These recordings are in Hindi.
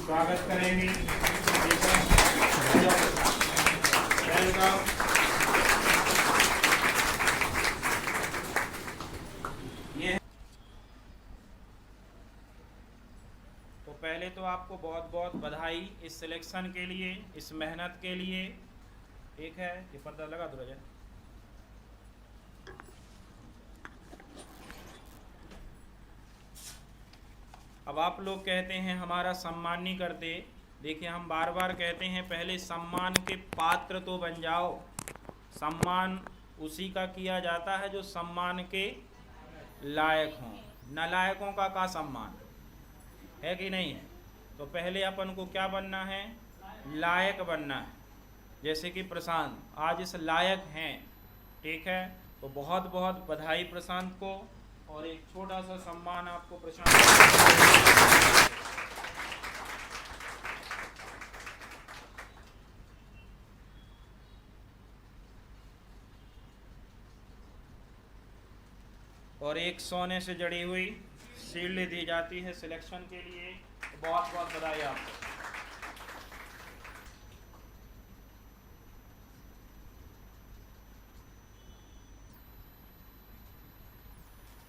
स्वागत करेंगे। ये तो पहले तो आपको बहुत बहुत बधाई इस सिलेक्शन के लिए, इस मेहनत के लिए। एक है ये पर्दा लगा दो रजा। अब आप लोग कहते हैं हमारा सम्मान नहीं करते। देखिए, हम बार बार कहते हैं पहले सम्मान के पात्र तो बन जाओ। सम्मान उसी का किया जाता है जो सम्मान के लायक हों। नालायकों का सम्मान है कि नहीं है? तो पहले अपन को क्या बनना है? लायक बनना है। जैसे कि प्रशांत आज इस लायक हैं, ठीक है? तो बहुत बहुत बधाई प्रशांत को, और एक छोटा सा सम्मान आपको प्रशांत। और एक सोने से जड़ी हुई शील्ड दी जाती है सिलेक्शन के लिए। तो बहुत बहुत बधाई आपको।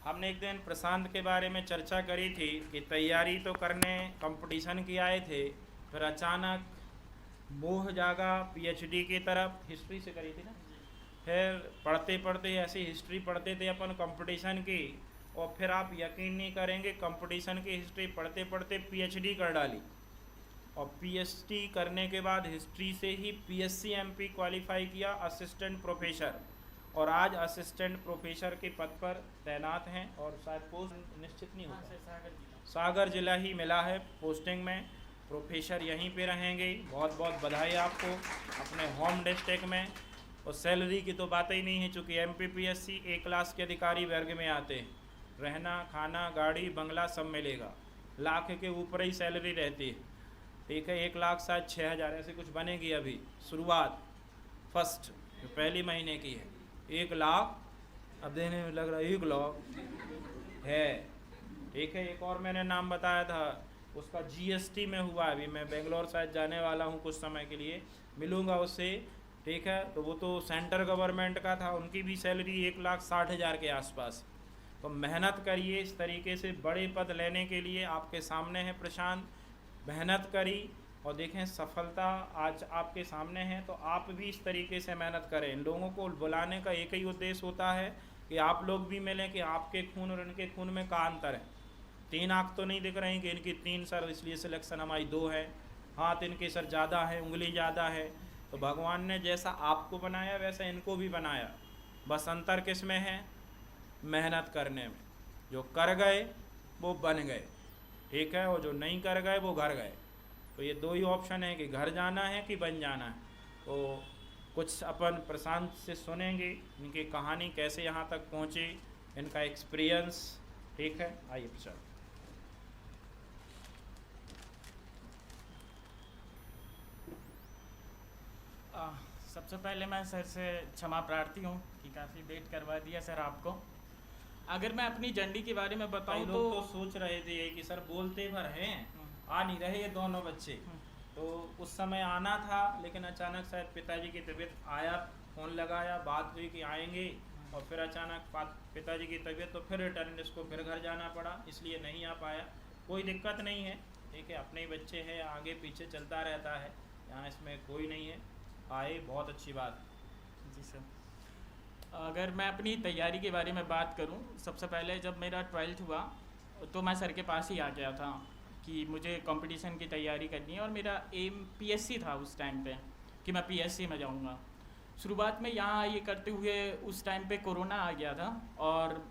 हमने एक दिन प्रशांत के बारे में चर्चा करी थी कि तैयारी तो करने कंपटीशन की आए थे, फिर अचानक मोह जागा पीएचडी की तरफ। हिस्ट्री से करी थी ना? फिर पढ़ते पढ़ते ऐसी हिस्ट्री पढ़ते थे अपन कंपटीशन की, और फिर आप यकीन नहीं करेंगे कंपटीशन की हिस्ट्री पढ़ते पढ़ते पीएचडी कर डाली। और पीएचडी करने के बाद हिस्ट्री से ही पीएससी एमपी क्वालिफाई किया, असिस्टेंट प्रोफेसर। और आज असिस्टेंट प्रोफेसर के पद पर तैनात हैं, और शायद पोस्ट निश्चित नहीं होता, सागर जिला ही मिला है पोस्टिंग में। प्रोफेसर यहीं पे रहेंगे। बहुत बहुत बधाई आपको अपने होम डिस्ट्रिक्ट में। और सैलरी की तो बात ही नहीं है, चूँकि एमपीपीएससी ए क्लास के अधिकारी वर्ग में आते हैं। रहना खाना गाड़ी बंगला सब मिलेगा, लाख के ऊपर ही सैलरी रहती है, ठीक है? 1 लाख शायद 6,000 ऐसे कुछ बनेगी अभी शुरुआत, फर्स्ट जो पहली महीने की है। 1 लाख अब देने में लग रहा है 1 लाख है, ठीक है? एक और मैंने नाम बताया था, उसका जीएसटी में हुआ। अभी मैं बेंगलोर शायद जाने वाला हूँ, कुछ समय के लिए मिलूँगा उससे, ठीक है? तो वो तो सेंट्रल गवर्नमेंट का था, उनकी भी सैलरी 1,60,000 के आसपास। तो मेहनत करिए इस तरीके से बड़े पद लेने के लिए। आपके सामने है प्रशांत, मेहनत करी और देखें सफलता आज आपके सामने है। तो आप भी इस तरीके से मेहनत करें। इन लोगों को बुलाने का एक ही उद्देश्य होता है कि आप लोग भी मिलें, कि आपके खून और इनके खून में का अंतर है। 3 आँख तो नहीं दिख रही हैं कि इनकी 3 सर, इसलिए सिलेक्शन हमारी 2 है। हाथ इनके सर ज़्यादा है, उंगली ज़्यादा है। तो भगवान ने जैसा आपको बनाया वैसा इनको भी बनाया, बस अंतर किस में है? मेहनत करने में। जो कर गए वो बन गए, ठीक है? और जो नहीं कर गए वो घर गए। तो ये 2 ही ऑप्शन है कि घर जाना है कि बन जाना है। तो कुछ अपन प्रशांत से सुनेंगे, इनकी कहानी कैसे यहाँ तक पहुँचे, इनका एक्सपीरियंस, ठीक है? आइए प्रशांत। सबसे पहले मैं सर से क्षमा प्रार्थी हूँ कि काफ़ी वेट करवा दिया सर आपको। अगर मैं अपनी जर्नी के बारे में बताऊँ तो सोच रहे थे कि सर बोलते भर हैं, आ नहीं रहे ये दोनों बच्चे। तो उस समय आना था, लेकिन अचानक शायद पिताजी की तबीयत, आया फ़ोन लगाया, बात हुई कि आएंगे, और फिर अचानक पिताजी की तबीयत, तो फिर रिटर्न इसको फिर घर जाना पड़ा, इसलिए नहीं आ पाया। कोई दिक्कत नहीं है, ठीक है? अपने ही बच्चे हैं, आगे पीछे चलता रहता है, यहाँ इसमें कोई नहीं है। आए, बहुत अच्छी बात। जी सर। अगर मैं अपनी तैयारी के बारे में बात करूं, सबसे पहले जब मेरा 12th हुआ तो मैं सर के पास ही आ गया था कि मुझे कंपटीशन की तैयारी करनी है, और मेरा एम पीएससी था उस टाइम पे कि मैं पीएससी में जाऊंगा। शुरुआत में यहाँ ये करते हुए उस टाइम पे कोरोना आ गया था, और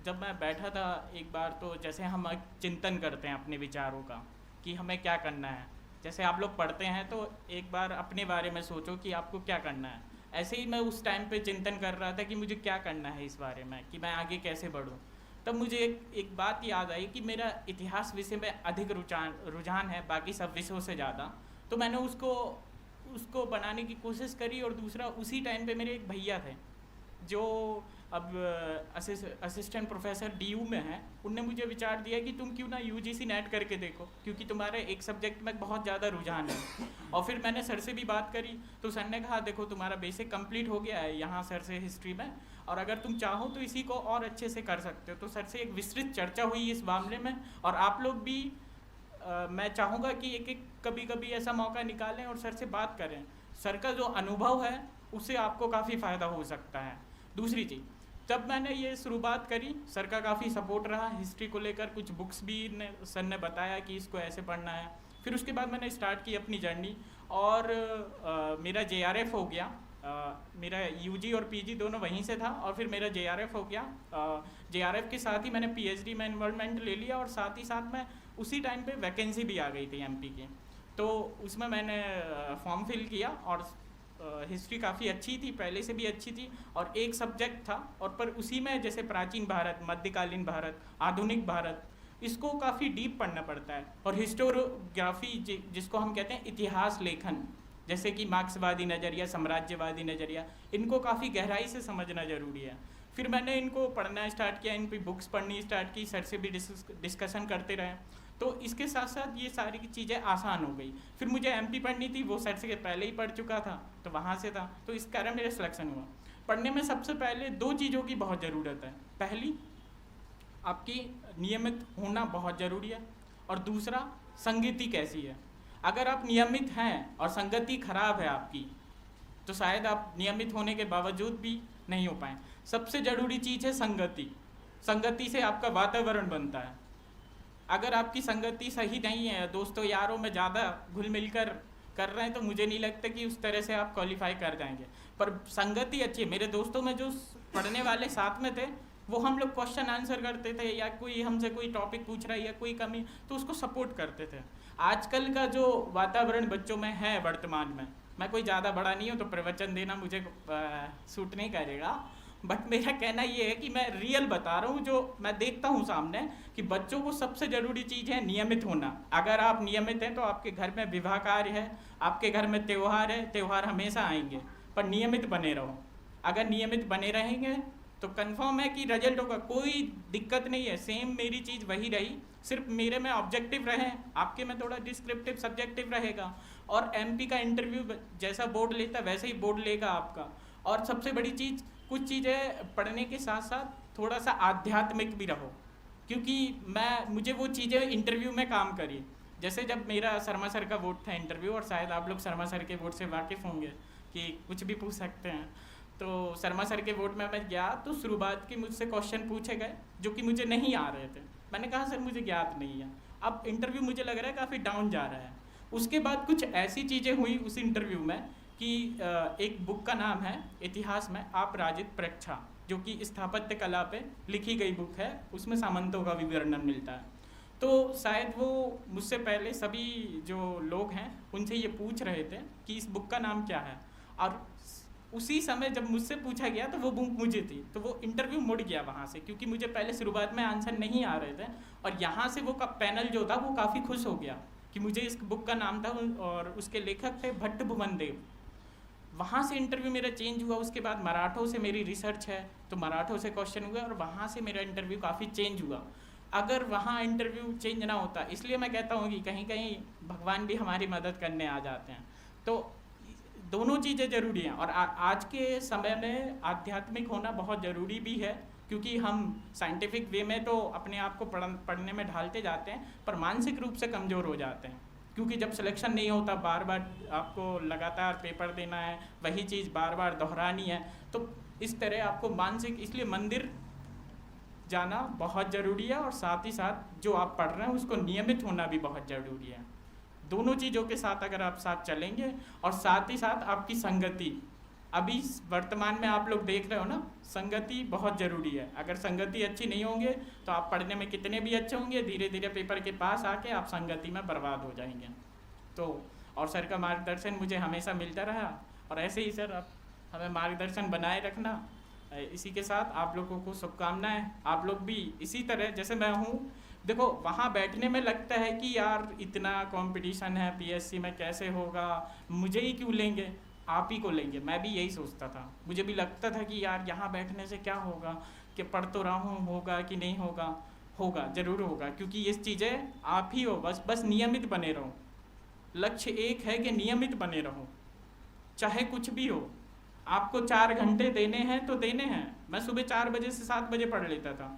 जब मैं बैठा था एक बार, तो जैसे हम एक चिंतन करते हैं अपने विचारों का कि हमें क्या करना है। जैसे आप लोग पढ़ते हैं तो एक बार अपने बारे में सोचो कि आपको क्या करना है। ऐसे ही मैं उस टाइम पे चिंतन कर रहा था कि मुझे क्या करना है इस बारे में, कि मैं आगे कैसे बढ़ूं। तब मुझे एक बात याद आई कि मेरा इतिहास विषय में अधिक रुझान है बाकी सब विषयों से ज़्यादा। तो मैंने उसको बनाने की कोशिश करी। और दूसरा, उसी टाइम पे मेरे एक भैया थे जो अब असिस्टेंट प्रोफेसर डीयू में है, उनने मुझे विचार दिया कि तुम क्यों ना यूजीसी नेट करके देखो, क्योंकि तुम्हारे एक सब्जेक्ट में बहुत ज़्यादा रुझान है। और फिर मैंने सर से भी बात करी, तो सर ने कहा देखो तुम्हारा बेसिक कंप्लीट हो गया है यहाँ सर से हिस्ट्री में, और अगर तुम चाहो तो इसी को और अच्छे से कर सकते हो। तो सर से एक विस्तृत चर्चा हुई इस मामले में, और आप लोग भी मैं चाहूँगा कि एक कभी कभी ऐसा मौका निकालें और सर से बात करें। सर का जो अनुभव है उससे आपको काफ़ी फ़ायदा हो सकता है। दूसरी चीज़, जब मैंने ये शुरुआत करी, सर का काफ़ी सपोर्ट रहा हिस्ट्री को लेकर, कुछ बुक्स भी सर ने बताया कि इसको ऐसे पढ़ना है। फिर उसके बाद मैंने स्टार्ट की अपनी जर्नी, और मेरा JRF हो गया। मेरा UG और PG दोनों वहीं से था, और फिर मेरा JRF हो गया। JRF के साथ ही मैंने PhD में इन्वॉल्वमेंट ले लिया, और साथ ही साथ में उसी टाइम पे वैकेंसी भी आ गई थी MP की, तो उसमें मैंने फॉर्म फिल किया। और हिस्ट्री काफ़ी अच्छी थी, पहले से भी अच्छी थी, और एक सब्जेक्ट था, और पर उसी में जैसे प्राचीन भारत, मध्यकालीन भारत, आधुनिक भारत, इसको काफ़ी डीप पढ़ना पड़ता है। और हिस्टोरियोग्राफी जिसको हम कहते हैं इतिहास लेखन, जैसे कि मार्क्सवादी नज़रिया, साम्राज्यवादी नज़रिया, इनको काफ़ी गहराई से समझना ज़रूरी है। फिर मैंने इनको पढ़ना स्टार्ट किया, इन पर बुक्स पढ़नी स्टार्ट की, सर से भी डिस्कशन करते रहे, तो इसके साथ साथ ये सारी चीज़ें आसान हो गई। फिर मुझे MP पढ़नी थी, वो सर से पहले ही पढ़ चुका था, तो वहाँ से था, तो इस कारण मेरा सिलेक्शन हुआ। पढ़ने में सबसे पहले 2 चीज़ों की बहुत ज़रूरत है। पहली, आपकी नियमित होना बहुत ज़रूरी है, और दूसरा, संगति कैसी है। अगर आप नियमित हैं और संगति खराब है आपकी, तो शायद आप नियमित होने के बावजूद भी नहीं हो पाएँ। सबसे ज़रूरी चीज़ है संगति। संगति से आपका वातावरण बनता है। अगर आपकी संगति सही नहीं है, दोस्तों यारों में ज़्यादा घुल मिल कर रहे हैं, तो मुझे नहीं लगता कि उस तरह से आप क्वालिफाई कर जाएंगे। पर संगति अच्छी है। मेरे दोस्तों में जो पढ़ने वाले साथ में थे, वो हम लोग क्वेश्चन आंसर करते थे, या कोई हमसे कोई टॉपिक पूछ रहा है या कोई कमी, तो उसको सपोर्ट करते थे। आजकल का जो वातावरण बच्चों में है वर्तमान में, मैं कोई ज़्यादा बड़ा नहीं हूँ तो प्रवचन देना मुझे सूट नहीं करेगा, बट मेरा कहना ये है कि मैं रियल बता रहा हूँ, जो मैं देखता हूँ सामने, कि बच्चों को सबसे ज़रूरी चीज़ है नियमित होना। अगर आप नियमित हैं तो आपके घर में विवाह कार्य है, आपके घर में त्यौहार है, त्यौहार हमेशा आएंगे, पर नियमित बने रहो। अगर नियमित बने रहेंगे तो कंफर्म है कि रिजल्ट होगा, कोई दिक्कत नहीं है। सेम मेरी चीज़ वही रही, सिर्फ मेरे में ऑब्जेक्टिव रहे, आपके में थोड़ा डिस्क्रिप्टिव सब्जेक्टिव रहेगा। और MP का इंटरव्यू जैसा बोर्ड लेता वैसे ही बोर्ड लेगा आपका। और सबसे बड़ी चीज़, कुछ चीज़ें पढ़ने के साथ साथ थोड़ा सा आध्यात्मिक भी रहो, क्योंकि मुझे वो चीज़ें इंटरव्यू में काम करी। जैसे जब मेरा शर्मा सर का बोर्ड था इंटरव्यू, और शायद आप लोग शर्मा सर के बोर्ड से वाकिफ़ होंगे कि कुछ भी पूछ सकते हैं, तो शर्मा सर के बोर्ड में मैं गया तो शुरुआत के मुझसे क्वेश्चन पूछे गए जो कि मुझे नहीं आ रहे थे। मैंने कहा सर मुझे ज्ञात नहीं है। अब इंटरव्यू मुझे लग रहा है काफ़ी डाउन जा रहा है। उसके बाद कुछ ऐसी चीज़ें हुई उस इंटरव्यू में कि एक बुक का नाम है इतिहास में अपराजित प्रेक्षा, जो कि स्थापत्य कला पे लिखी गई बुक है, उसमें सामंतों का भी वर्णन मिलता है। तो शायद वो मुझसे पहले सभी जो लोग हैं उनसे ये पूछ रहे थे कि इस बुक का नाम क्या है, और उसी समय जब मुझसे पूछा गया तो वो बुक मुझे थी, तो वो इंटरव्यू मुड़ गया वहाँ से, क्योंकि मुझे पहले शुरुआत में आंसर नहीं आ रहे थे। और यहाँ से वो का पैनल जो था वो काफ़ी खुश हो गया कि मुझे इस बुक का नाम था, और उसके लेखक थे भट्ट भुवन देव। वहाँ से इंटरव्यू मेरा चेंज हुआ। उसके बाद मराठों से मेरी रिसर्च है, तो मराठों से क्वेश्चन हुआ, और वहाँ से मेरा इंटरव्यू काफ़ी चेंज हुआ। अगर वहाँ इंटरव्यू चेंज ना होता, इसलिए मैं कहता हूँ कि कहीं कहीं भगवान भी हमारी मदद करने आ जाते हैं। तो दोनों चीज़ें ज़रूरी हैं, और आज के समय में आध्यात्मिक होना बहुत ज़रूरी भी है, क्योंकि हम साइंटिफिक वे में तो अपने आप को पढ़ने में ढालते जाते हैं, पर मानसिक रूप से कमज़ोर हो जाते हैं। क्योंकि जब सिलेक्शन नहीं होता, बार बार आपको लगातार पेपर देना है, वही चीज़ बार बार दोहरानी है, तो इस तरह आपको मानसिक, इसलिए मंदिर जाना बहुत ज़रूरी है, और साथ ही साथ जो आप पढ़ रहे हैं उसको नियमित होना भी बहुत ज़रूरी है। दोनों चीज़ों के साथ अगर आप साथ चलेंगे, और साथ ही साथ आपकी संगति, अभी वर्तमान में आप लोग देख रहे हो ना, संगति बहुत ज़रूरी है। अगर संगति अच्छी नहीं होंगे तो आप पढ़ने में कितने भी अच्छे होंगे, धीरे धीरे पेपर के पास आके आप संगति में बर्बाद हो जाएंगे। तो और सर का मार्गदर्शन मुझे हमेशा मिलता रहा, और ऐसे ही सर आप हमें मार्गदर्शन बनाए रखना। इसी के साथ आप लोगों को शुभकामनाएं। आप लोग भी इसी तरह जैसे मैं हूँ, देखो वहाँ बैठने में लगता है कि यार इतना कंपटीशन है PSC में, कैसे होगा, मुझे ही क्यों लेंगे, आप ही को लेंगे। मैं भी यही सोचता था, मुझे भी लगता था कि यार यहाँ बैठने से क्या होगा, कि पढ़ तो रहा हूँ, होगा कि नहीं होगा, होगा ज़रूर होगा, क्योंकि ये चीज़ें आप ही हो, बस नियमित बने रहो। लक्ष्य एक है कि नियमित बने रहो, चाहे कुछ भी हो। आपको 4 घंटे देने हैं तो देने हैं। मैं सुबह 4 बजे से 7 बजे पढ़ लेता था,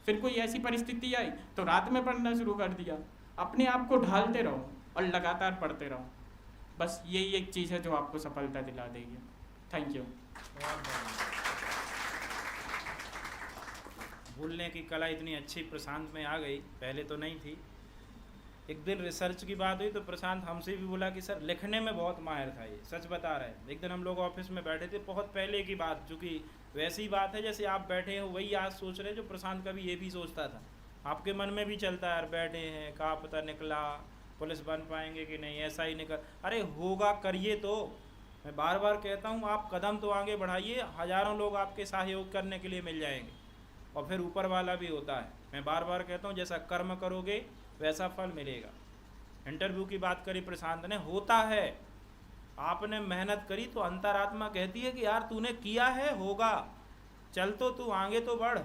फिर कोई ऐसी परिस्थिति आई तो रात में पढ़ना शुरू कर दिया। अपने आप को ढालते रहो और लगातार पढ़ते रहो, बस यही एक चीज़ है जो आपको सफलता दिला देगी। Thank you. बोलने की कला इतनी अच्छी प्रशांत में आ गई, पहले तो नहीं थी। एक दिन रिसर्च की बात हुई तो प्रशांत हमसे भी बोला कि सर लिखने में बहुत माहिर था, ये सच बता रहे हैं। एक दिन हम लोग ऑफिस में बैठे थे, बहुत पहले की बात, चूँकि वैसी बात है जैसे आप बैठे हो वही आज सोच रहे, जो प्रशांत कभी ये भी सोचता था। आपके मन में भी चलता है यार बैठे हैं, कहाँ पता निकला पुलिस बन पाएंगे कि नहीं, ऐसा ही निकल, अरे होगा, करिए। तो मैं बार बार कहता हूँ आप कदम तो आगे बढ़ाइए, हज़ारों लोग आपके सहयोग करने के लिए मिल जाएंगे, और फिर ऊपर वाला भी होता है। मैं बार बार कहता हूँ जैसा कर्म करोगे वैसा फल मिलेगा। इंटरव्यू की बात करी प्रशांत ने, होता है, आपने मेहनत करी तो अंतरात्मा कहती है कि यार तूने किया है, होगा, चल तो तू आगे तो बढ़।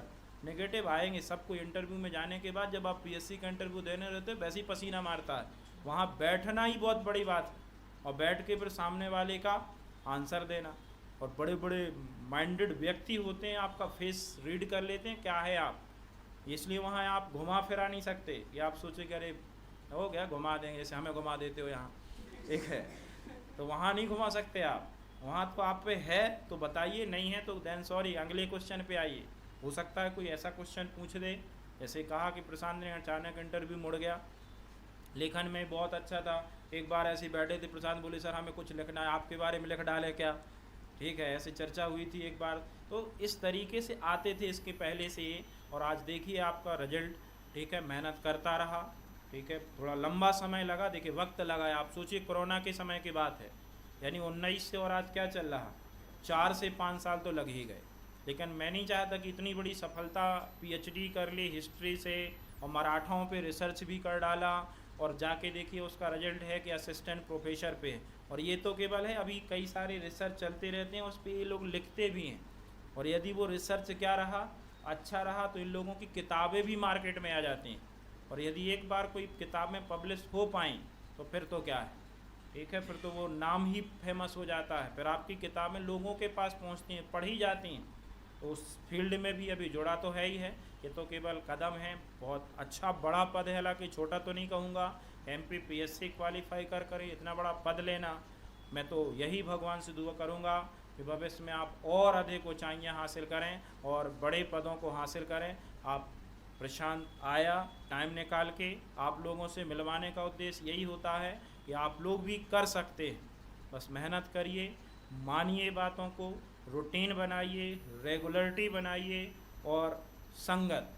नेगेटिव आएंगे सबको। इंटरव्यू में जाने के बाद जब आप पीएससी का इंटरव्यू देने रहते हो वैसे ही पसीना मारता है, वहाँ बैठना ही बहुत बड़ी बात है, और बैठ के फिर सामने वाले का आंसर देना। और बड़े बड़े माइंडेड व्यक्ति होते हैं, आपका फेस रीड कर लेते हैं क्या है आप, इसलिए वहाँ आप घुमा फिरा नहीं सकते कि आप सोचे कि अरे हो गया घुमा देंगे, जैसे हमें घुमा देते हो यहाँ, एक है तो वहाँ नहीं घुमा सकते आप। वहाँ तो आप पे है तो बताइए, नहीं है तो देन सॉरी, अगले क्वेश्चन पे आइए। हो सकता है कोई ऐसा क्वेश्चन पूछ दे, जैसे कहा कि प्रशांत ने अचानक इंटरव्यू मुड़ गया, लेखन में बहुत अच्छा था। एक बार ऐसे बैठे थे, प्रशांत बोले सर हमें कुछ लिखना है, आपके बारे में लिख डाले क्या, ठीक है, ऐसे चर्चा हुई थी एक बार। तो इस तरीके से आते थे इसके पहले से ये, और आज देखिए आपका रिजल्ट, ठीक है, मेहनत करता रहा, ठीक है, थोड़ा लंबा समय लगा, देखिए वक्त लगा है। आप सोचिए कोरोना के समय की बात है, यानी 19 से और आज क्या चल रहा, 4 से 5 साल तो लग ही गए। लेकिन मैं नहीं चाहता कि इतनी बड़ी सफलता, पीएचडी कर ली हिस्ट्री से, और मराठों पे रिसर्च भी कर डाला, और जाके देखिए उसका रिजल्ट है कि असिस्टेंट प्रोफेसर पे है। और ये तो केवल है, अभी कई सारे रिसर्च चलते रहते हैं, उस पर ये लोग लिखते भी हैं। और यदि वो रिसर्च क्या रहा, अच्छा रहा, तो इन लोगों की किताबें भी मार्केट में आ जाती हैं। और यदि एक बार कोई किताबें पब्लिश हो पाएँ तो फिर तो क्या है, ठीक है, फिर तो वो नाम ही फेमस हो जाता है, फिर आपकी किताबें लोगों के पास पहुंचती हैं, पढ़ी जाती हैं। तो उस फील्ड में भी अभी जुड़ा तो है ही है, ये तो केवल कदम है। बहुत अच्छा बड़ा पद है, हालांकि छोटा तो नहीं कहूँगा, एमपी पीएससी क्वालिफाई कर इतना बड़ा पद लेना, मैं तो यही भगवान से दुआ करूँगा कि भविष्य में आप और अधिक ऊंचाइयाँ हासिल करें और बड़े पदों को हासिल करें। आप प्रशांत आया टाइम निकाल के, आप लोगों से मिलवाने का उद्देश्य यही होता है कि आप लोग भी कर सकते हैं, बस मेहनत करिए, मानिए बातों को, रूटीन बनाइए, रेगुलरिटी बनाइए, और संगत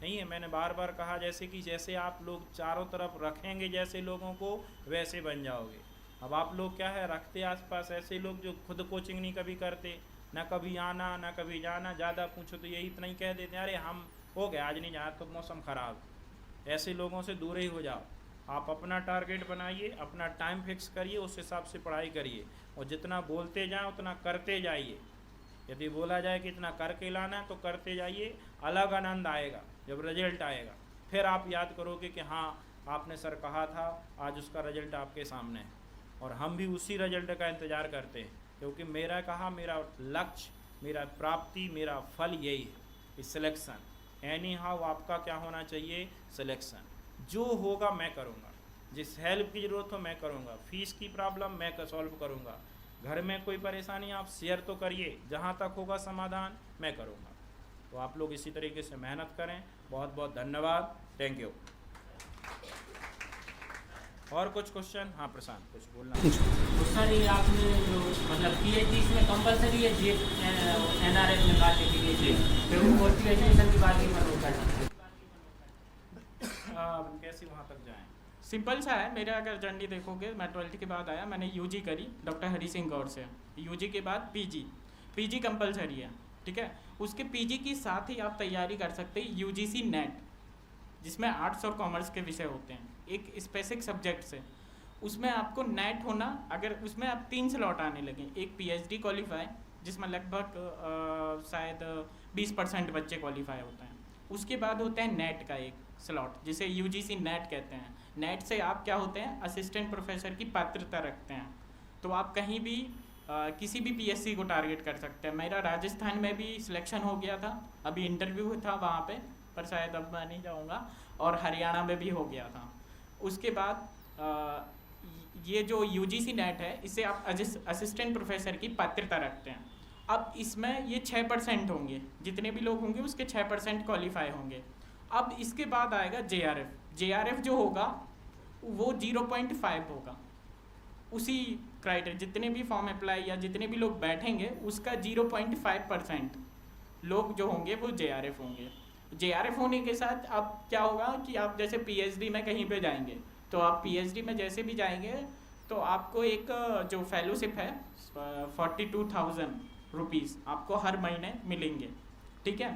नहीं है, मैंने बार बार कहा, जैसे आप लोग चारों तरफ रखेंगे जैसे लोगों को, वैसे बन जाओगे। अब आप लोग क्या है, रखते आसपास ऐसे लोग जो खुद कोचिंग नहीं कभी करते, ना कभी आना ना कभी जाना, ज़्यादा पूछो तो यही इतना ही कह देते हैं, अरे हम हो गया आज नहीं जाना तो मौसम ख़राब। ऐसे लोगों से दूर ही हो जाओ। आप अपना टारगेट बनाइए, अपना टाइम फिक्स करिए, उस हिसाब से पढ़ाई करिए, और जितना बोलते जाएं उतना करते जाइए। यदि बोला जाए कि इतना करके लाना है तो करते जाइए, अलग आनंद आएगा जब रिजल्ट आएगा। फिर आप याद करोगे कि हाँ आपने सर कहा था, आज उसका रिजल्ट आपके सामने है। और हम भी उसी रिजल्ट का इंतज़ार करते हैं, क्योंकि मेरा कहा, मेरा लक्ष्य, मेरा प्राप्ति, मेरा फल यही है, सिलेक्शन। एनी हाउ आपका क्या होना चाहिए, सिलेक्शन। जो होगा मैं करूँगा, जिस हेल्प की ज़रूरत हो मैं करूँगा, फ़ीस की प्रॉब्लम मैं सॉल्व करूँगा, घर में कोई परेशानी आप शेयर तो करिए, जहाँ तक होगा समाधान मैं करूँगा। तो आप लोग इसी तरीके से मेहनत करें। बहुत बहुत धन्यवाद, थैंक यू। और कुछ क्वेश्चन? हाँ प्रशांत कुछ बोलना। तो सर ये आपने जो मतलब पीएचडी इसमें कंपलसरी है, जे एनआरएफ निकालने के लिए, फिर वो पोस्ट ग्रेजुएशन की बात ही मन होता है, कैसे वहाँ तक जाएँ? सिंपल सा है। मेरा अगर जर्नी देखोगे, मैं 12th के बाद आया, मैंने यूजी करी डॉक्टर हरी सिंह गौर से। यूजी के बाद पीजी कंपलसरी है, ठीक है। उसके पीजी के साथ ही आप तैयारी कर सकते हैं यूजीसी नेट, जिसमें आर्ट्स और कॉमर्स के विषय होते हैं, एक स्पेसिफिक सब्जेक्ट से। उसमें आपको नेट होना, अगर उसमें आप 3 स्लॉट आने लगे, एक पीएचडी क्वालिफाई जिसमें लगभग शायद 20% बच्चे क्वालिफाई होते हैं, उसके बाद होता है नेट का एक स्लॉट जिसे यूजीसी नेट कहते हैं। नेट से आप क्या होते हैं, असिस्टेंट प्रोफेसर की पात्रता रखते हैं, तो आप कहीं भी किसी भी पीएससी को टारगेट कर सकते हैं। मेरा राजस्थान में भी सिलेक्शन हो गया था, अभी इंटरव्यू था वहाँ पे, पर शायद अब मैं नहीं जाऊँगा, और हरियाणा में भी हो गया था। उसके बाद ये जो यूजीसी नेट है, इससे आप असिस्टेंट प्रोफेसर की पात्रता रखते हैं। अब इसमें ये 6% होंगे, जितने भी लोग होंगे उसके 6% क्वालिफाई होंगे। अब इसके बाद आएगा जेआरएफ। जेआरएफ जो होगा वो 0.5 होगा, उसी क्राइटेरिया जितने भी फॉर्म अप्लाई या जितने भी लोग बैठेंगे उसका 0.5% लोग जो होंगे वो जेआरएफ होंगे। जेआरएफ होने के साथ अब क्या होगा कि आप जैसे पीएचडी में कहीं पे जाएंगे, तो आप पीएचडी में जैसे भी जाएंगे तो आपको एक जो फेलोशिप है 42,000 रुपीज़ आपको हर महीने मिलेंगे, ठीक है।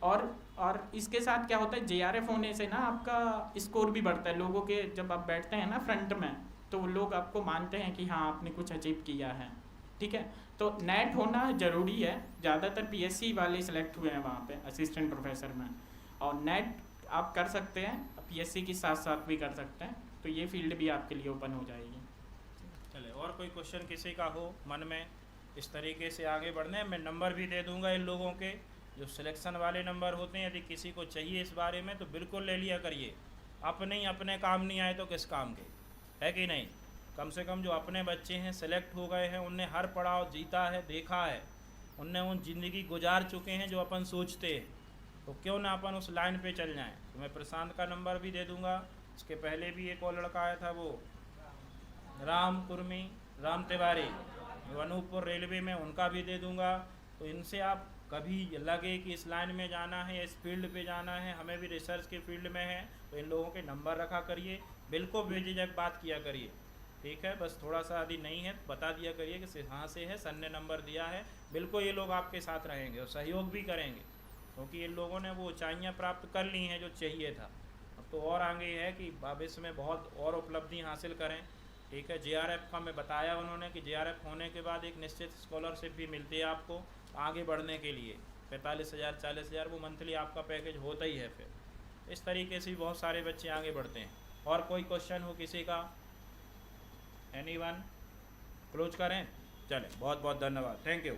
और इसके साथ क्या होता है, जेआरएफ होने से ना आपका स्कोर भी बढ़ता है। लोगों के जब आप बैठते हैं ना फ्रंट में, तो लोग आपको मानते हैं कि हाँ आपने कुछ अचीव किया है, ठीक है। तो नेट होना ज़रूरी है, ज़्यादातर पीएससी वाले सिलेक्ट हुए हैं वहाँ पे असिस्टेंट प्रोफेसर में, और नेट आप कर सकते हैं, पीएससी के साथ साथ भी कर सकते हैं, तो ये फील्ड भी आपके लिए ओपन हो जाएगी। चले, और कोई क्वेश्चन किसी का हो मन में इस तरीके से आगे बढ़ने, मैं नंबर भी दे दूंगा इन लोगों के जो सिलेक्शन वाले नंबर होते हैं। यदि किसी को चाहिए इस बारे में तो बिल्कुल ले लिया करिए, अपने काम नहीं आए तो किस काम के, है कि नहीं। कम से कम जो अपने बच्चे हैं सिलेक्ट हो गए हैं, उनने हर पड़ाव जीता है, देखा है, उनने उन ज़िंदगी गुजार चुके हैं जो अपन सोचते हैं, तो क्यों ना अपन उस लाइन पे चल जाएं। तो मैं प्रशांत का नंबर भी दे दूंगा, इसके पहले भी एक और लड़का आया था वो राम तिवारी, जो अनूपपुर रेलवे में, उनका भी दे दूंगा। तो इनसे आप कभी लगे कि इस लाइन में जाना है, इस फील्ड पे जाना है, हमें भी रिसर्च के फील्ड में है, तो इन लोगों के नंबर रखा करिए, बिल्कुल बेझिझक बात किया करिए, ठीक है। बस थोड़ा सा यदि नहीं है तो बता दिया करिए कि हाँ से है, सर ने नंबर दिया है, बिल्कुल ये लोग आपके साथ रहेंगे और सहयोग भी करेंगे, क्योंकि इन लोगों ने वो ऊंचाइयाँ प्राप्त कर ली हैं जो चाहिए था। अब तो और आगे है कि भविष्य में बहुत और उपलब्धि हासिल करें, ठीक है। जेआरएफ का मैं बताया उन्होंने कि जेआरएफ होने के बाद एक निश्चित स्कॉलरशिप भी मिलती है आपको आगे बढ़ने के लिए, 45,000 40,000 वो मंथली आपका पैकेज होता ही है। फिर इस तरीके से बहुत सारे बच्चे आगे बढ़ते हैं। और कोई क्वेश्चन हो किसी का, एनीवन, क्लोज करें। चलें, बहुत बहुत धन्यवाद, थैंक यू।